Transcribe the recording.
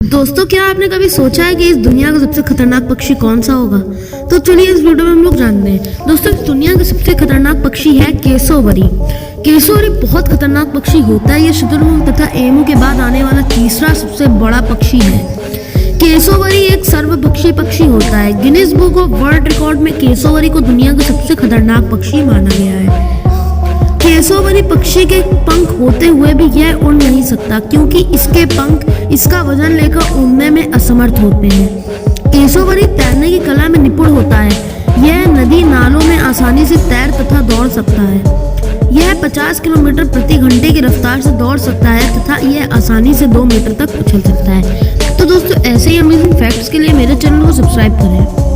दोस्तों, क्या आपने कभी सोचा है कि इस दुनिया का सबसे खतरनाक पक्षी कौन सा होगा? तो चलिए इस वीडियो में हम लोग जानते हैं। दोस्तों, इस दुनिया का सबसे खतरनाक पक्षी है केसोवरी। केसोवरी बहुत खतरनाक पक्षी होता है। ये शुतुरमुर्ग तथा एमू के बाद आने वाला तीसरा सबसे बड़ा पक्षी है। केसोवरी एक सर्वभक्षी पक्षी होता है। Guinness book of world record में केसोवरी को दुनिया का सबसे खतरनाक पक्षी माना गया है। केसोवरी पक्षी के पंख होते हुए भी यह उड़ नहीं सकता, क्योंकि इसके पंख इसका वजन लेकर उड़ने में असमर्थ होते हैं। केसोवरी तैरने की कला में निपुण होता है। यह नदी नालों में आसानी से तैर तथा दौड़ सकता है। यह 50 किलोमीटर प्रति घंटे की रफ्तार से दौड़ सकता है तथा यह आसानी से 2 मीटर तक उछल सकता है। तो दोस्तों, ऐसे ही अमेजिंग फैक्ट्स के लिए मेरे चैनल को सब्सक्राइब करें।